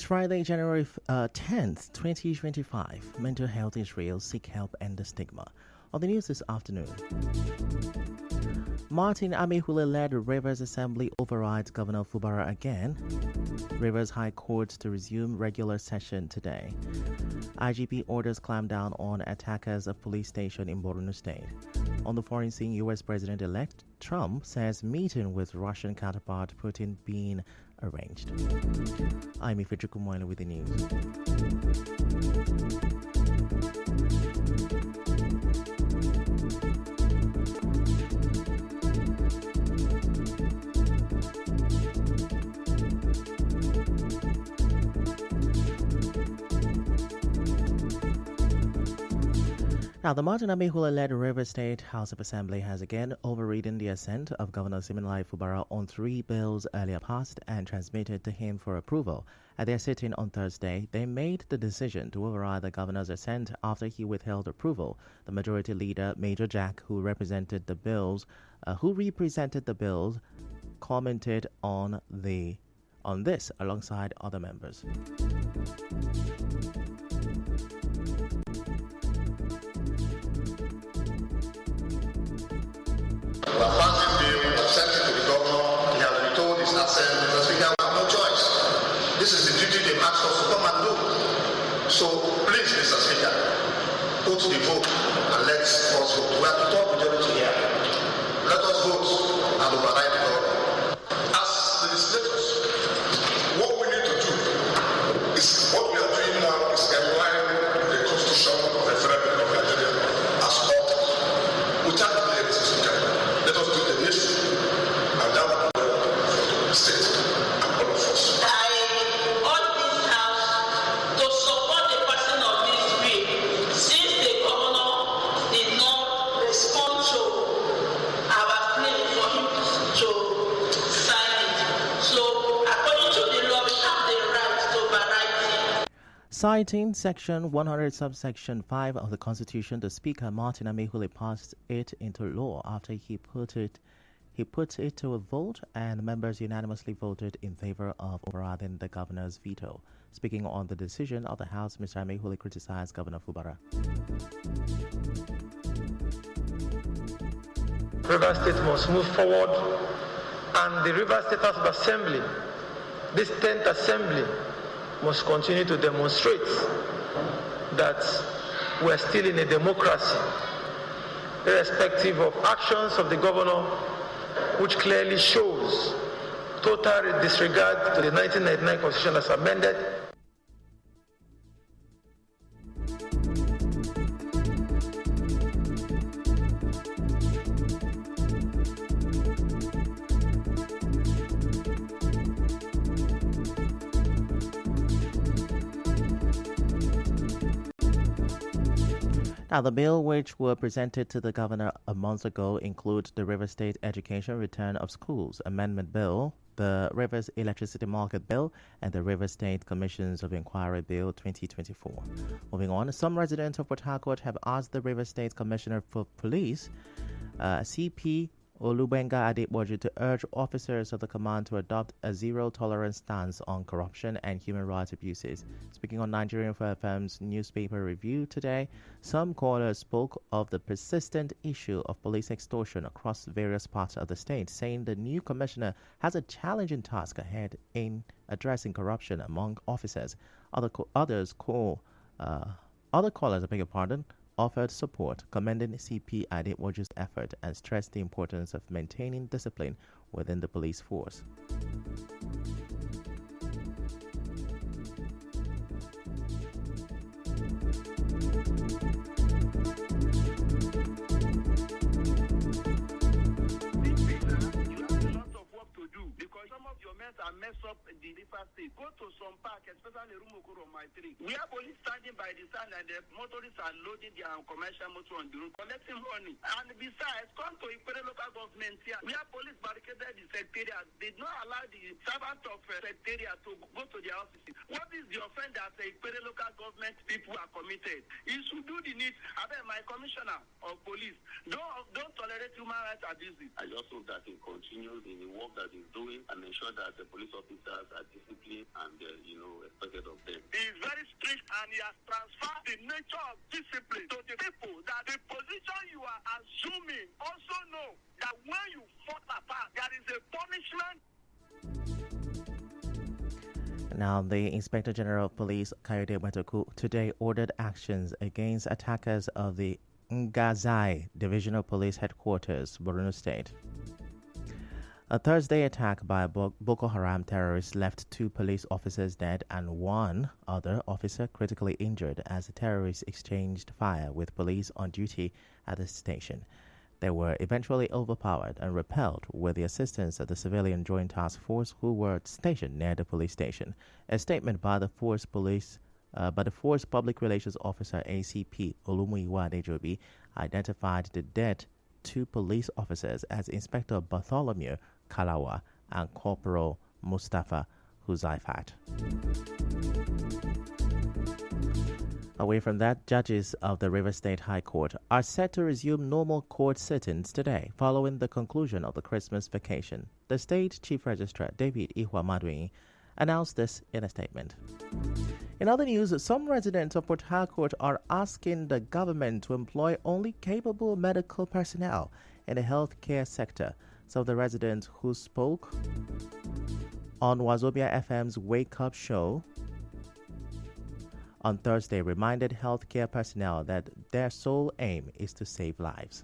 Friday, January 10th, 2025. Mental Health Israel seek help and the stigma. On the news this afternoon, Martin Amihule-led Rivers Assembly overrides Governor Fubara again. Rivers High Court to resume regular session today. IGP orders clampdown on attackers of police station in Borno State. On the foreign scene, U.S. President-elect Trump says meeting with Russian counterpart Putin being arranged. I'm Ifechu Kumoyle with the news. Now, the Martin Amihule-led Rivers State House of Assembly has again overridden the assent of Governor Siminalayi Fubara on 3 bills earlier passed and transmitted to him for approval. At their sitting on Thursday, they made the decision to override the governor's assent after he withheld approval. The majority leader, Major Jack, who represented the bills, commented on this alongside other members. We are passing bill, sent it to the governor. He has been told his assent because we have no choice. This is the duty they asked us to come and do. So please, Mr. Speaker, put the vote and let us vote. We have the top majority here. Let us vote and override the governor. As the legislators, what we need to do is what we are doing now is align the constitution of the Federal Republic of Nigeria as law. Without the Mr. Speaker, let us do the nation, and that will be the state and all of us. I urge this House to support the passing of this bill since the governor did not respond to our plea for him to sign it. So, according to the law, we have the right to override it. Citing Section 100, subsection 5 of the Constitution, the Speaker, Martin Amihule, passed it into law after he put it to a vote, and members unanimously voted in favor of overriding the governor's veto. Speaking on the decision of the House, Mr. Amihule criticized Governor Fubara. Rivers State must move forward, and the Rivers State House of Assembly, this 10th Assembly, must continue to demonstrate that we're still in a democracy, irrespective of actions of the governor, which clearly shows total disregard to the 1999 Constitution as amended. Now, the bill which were presented to the governor a month ago include the Rivers State Education Return of Schools Amendment Bill, the Rivers Electricity Market Bill, and the Rivers State Commissions of Inquiry Bill 2024. Moving on, some residents of Port Harcourt have asked the Rivers State Commissioner for Police, CP Olubenga Adeboju, to urge officers of the command to adopt a zero-tolerance stance on corruption and human rights abuses. Speaking on Nigerian FM's newspaper review today, some callers spoke of the persistent issue of police extortion across various parts of the state, saying the new commissioner has a challenging task ahead in addressing corruption among officers. Other callers, offered support, commending CP Adeboju's effort and stressed the importance of maintaining discipline within the police force. And mess up the river state. Go to some park, especially Rumokoro on my tree. We have police standing by the side and the motorists are loading their commercial motor on the road, collecting money. And besides, come to Ikpere local government here. We have police barricaded the secretariat. They did not allow the servant of secretariat to go to their offices. What is the offense that Ikpere local government people are committed? He should do the need. I mean, my commissioner of police, don't tolerate human rights abuses. I just hope that he continues in the work that he's doing and ensure that the police officers are disciplined and, expected has transferred the nature of discipline to the people, that the position you are assuming also know that when you fall apart, there is a punishment. Now, the Inspector General of Police, Kayode Metoku, today ordered actions against attackers of the Ngazai Divisional Police Headquarters, Borno State. A Thursday attack by Boko Haram terrorists left 2 police officers dead and 1 other officer critically injured as the terrorists exchanged fire with police on duty at the station. They were eventually overpowered and repelled with the assistance of the Civilian Joint Task Force who were stationed near the police station. A statement by the Force Public Relations Officer ACP Olumuyiwa Adejobi identified the dead 2 police officers as Inspector Bartholomew Kalawa and Corporal Mustafa Huzaifat. Away from that, judges of the Rivers State High Court are set to resume normal court sittings today following the conclusion of the Christmas vacation. The State Chief Registrar, David Ihwa announced this in a statement. In other news, some residents of Port Harcourt are asking the government to employ only capable medical personnel in the healthcare sector. Some of the residents who spoke on Wazobia FM's Wake Up Show on Thursday reminded healthcare personnel that their sole aim is to save lives.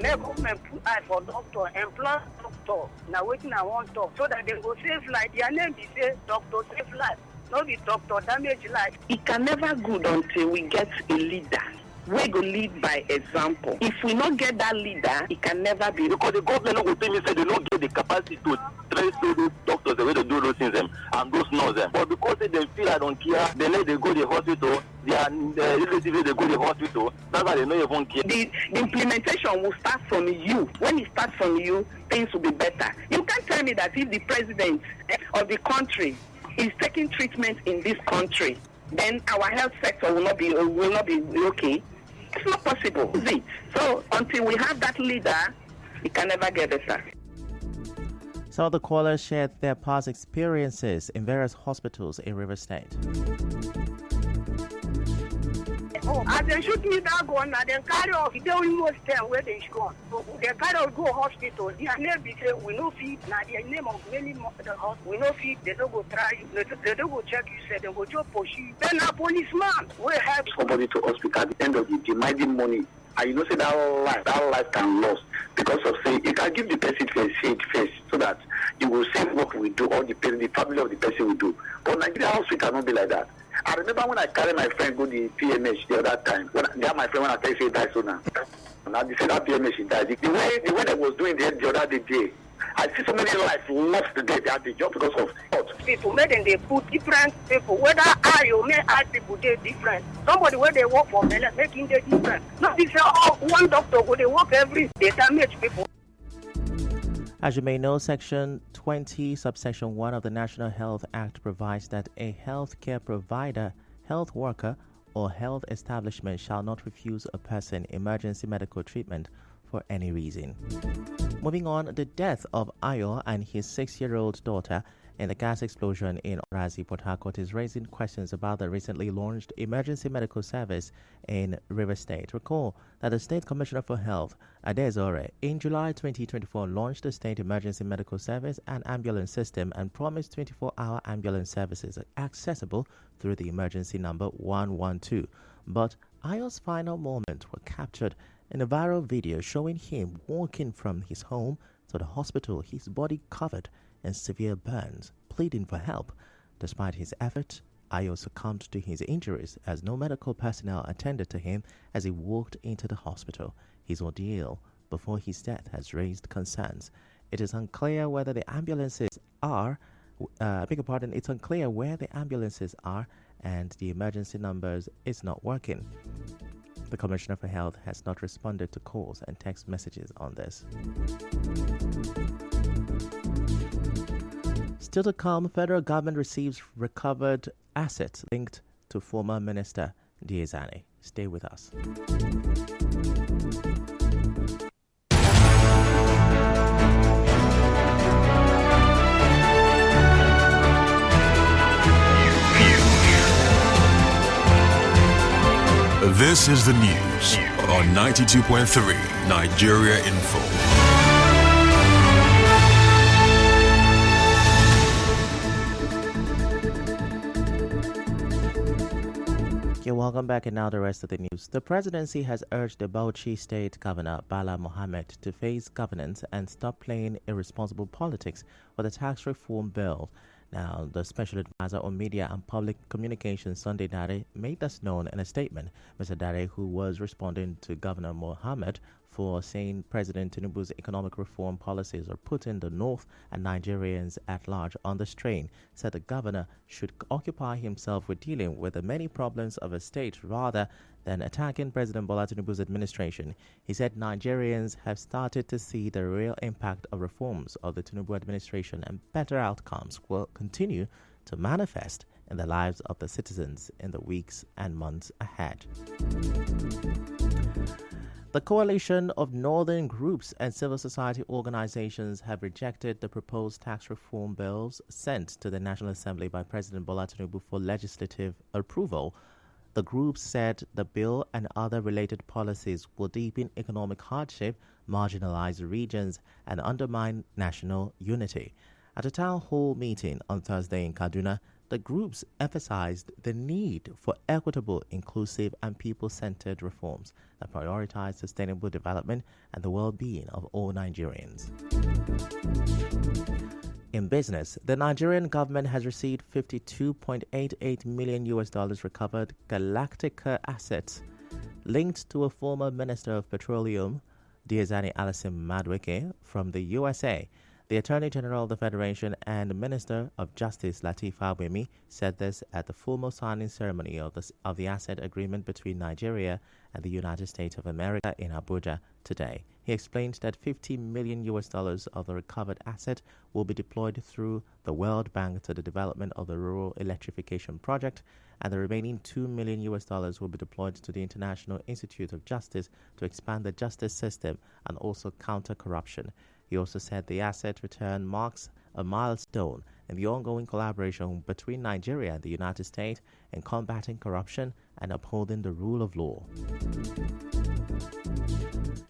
Make government put eye for doctor, employ doctor. Now waiting I want talk so that they go save life. Their name be say doctor save life. Not be doctor damage life. It can never good until we get a leader. We go lead by example. If we not get that leader, it can never be. Because the government will tell me say they don't get the capacity to trace those doctors the way to do those things and those nurses. But because they feel I don't care, they let they go to the hospital. Their relatives they go to the hospital. That's why they don't even care. The implementation will start from you. When it starts from you, things will be better. You can't tell me that if the president of the country is taking treatment in this country, then our health sector will not be okay. It's not possible, is it? So until we have that leader, it can never get better. Some of the callers shared their past experiences in various hospitals in Rivers State. As they shoot me that gun, and then carry off, they almost tell where they shoot. So they carry off go hospital. Their name be say we no feed. Now their name of many the house we no feed. They don't go try. They don't go check you. Say they go to push you. Then a policeman will help somebody to hospital at the end of the demanding money. And you know say that life can lose because of say you can give the person first so that you will save what we do or the family of the person will do. But Nigeria hospital cannot be like that. I remember when I carried my friend go to the PMH the other time. My friend when I tell you say he died so now. And I said that PMH he died. The way they was doing the other day, I see so many lives lost today at the job because of what? People made them they put different people. Whether I or may I people they different. Somebody where they work for making they different. Not this one doctor who they work every day damage people. As you may know, Section 20, Subsection 1 of the National Health Act provides that a healthcare provider, health worker, or health establishment shall not refuse a person emergency medical treatment for any reason. Moving on, the death of Ayo and his 6-year-old daughter in the gas explosion in Orazi, Port Harcourt is raising questions about the recently launched emergency medical service in Rivers State. Recall that the State Commissioner for Health, Adezore, in July 2024 launched the State Emergency Medical Service and Ambulance System and promised 24-hour ambulance services accessible through the emergency number 112. But Ayo's final moments were captured in a viral video showing him walking from his home to the hospital, his body covered in severe burns, pleading for help. Despite his efforts, Ayo succumbed to his injuries as no medical personnel attended to him as he walked into the hospital. His ordeal before his death has raised concerns. It is unclear whether the ambulances are, it's unclear where the ambulances are and the emergency numbers is not working. The Commissioner for Health has not responded to calls and text messages on this. Still to come, federal government receives recovered assets linked to former Minister Diezani. Stay with us. This is the news on 92.3 Nigeria Info. Welcome back, and now the rest of the news. The presidency has urged the Bauchi State Governor Bala Mohammed to face governance and stop playing irresponsible politics with the tax reform bill. Now, the Special Advisor on Media and Public Communications, Sunday Dare, made this known in a statement. Mr. Dare, who was responding to Governor Mohammed for saying President Tinubu's economic reform policies are putting the North and Nigerians at large under strain, said the governor should occupy himself with dealing with the many problems of a state rather than attacking President Bola Tinubu's administration. He said Nigerians have started to see the real impact of reforms of the Tinubu administration, and better outcomes will continue to manifest in the lives of the citizens in the weeks and months ahead. The coalition of northern groups and civil society organizations have rejected the proposed tax reform bills sent to the National Assembly by President Bola Tinubu for legislative approval. The groups said the bill and other related policies will deepen economic hardship, marginalize regions, and undermine national unity. At a town hall meeting on Thursday in Kaduna, the groups emphasized the need for equitable, inclusive, and people-centered reforms that prioritize sustainable development and the well-being of all Nigerians. In business, the Nigerian government has received $52.88 million recovered Galactica assets linked to a former Minister of Petroleum, Diezani Alison Madueke, from the USA. The Attorney General of the Federation and Minister of Justice Lateef Fagbemi said this at the formal signing ceremony of the asset agreement between Nigeria and the United States of America in Abuja today. He explained that $50 million of the recovered asset will be deployed through the World Bank to the development of the rural electrification project, and the remaining $2 million will be deployed to the International Institute of Justice to expand the justice system and also counter corruption. He also said the asset return marks a milestone in the ongoing collaboration between Nigeria and the United States in combating corruption and upholding the rule of law.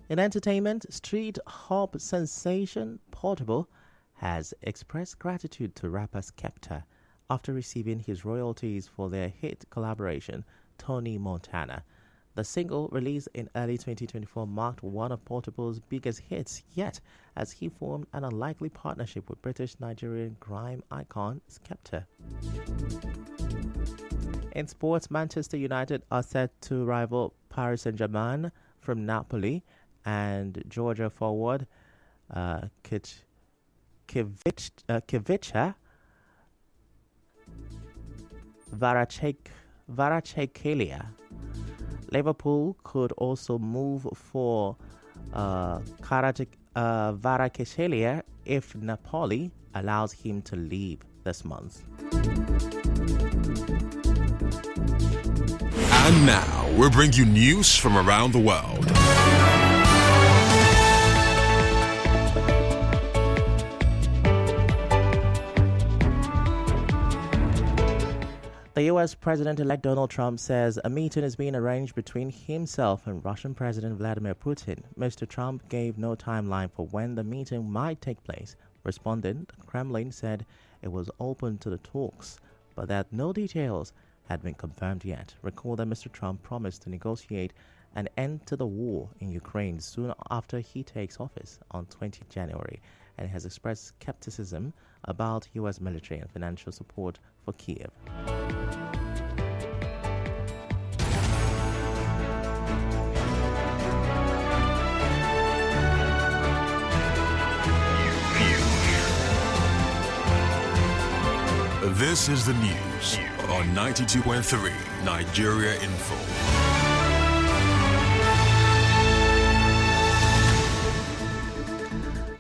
In entertainment, street hop sensation Portable has expressed gratitude to rapper Skepta after receiving his royalties for their hit collaboration, Tony Montana. The single, released in early 2024, marked one of Portable's biggest hits yet, as he formed an unlikely partnership with British-Nigerian grime icon Skepta. In sports, Manchester United are set to rival Paris Saint-Germain from Napoli, and Georgia forward Kvicha Kvaratskhelia. Liverpool could also move for Kvaratskhelia if Napoli allows him to leave this month. And now, we'll bring you news from around the world. The U.S. President-elect Donald Trump says a meeting is being arranged between himself and Russian President Vladimir Putin. Mr. Trump gave no timeline for when the meeting might take place. Responding, the Kremlin said it was open to the talks, but that no details had been confirmed yet. Recall that Mr. Trump promised to negotiate an end to the war in Ukraine soon after he takes office on 20 January, and has expressed skepticism about U.S. military and financial support for Kyiv. This is the news on 92.3 Nigeria Info.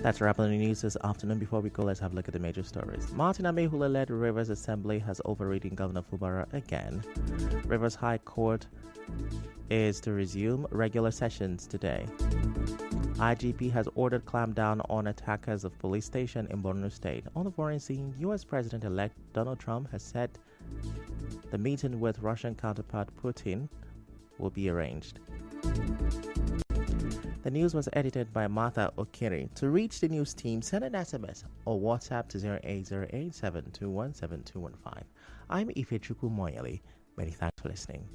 That's a wrap on the news this afternoon. Before we go, let's have a look at the major stories. Martin Amehula-led Rivers Assembly has overridden Governor Fubara again. Rivers High Court is to resume regular sessions today. IGP has ordered clampdown on attackers of police station in Borno State. On the foreign scene, U.S. President-elect Donald Trump has said the meeting with Russian counterpart Putin will be arranged. The news was edited by Martha Okiri. To reach the news team, send an SMS or WhatsApp to 08087217215. I'm Ifechukwu Moyeli. Many thanks for listening.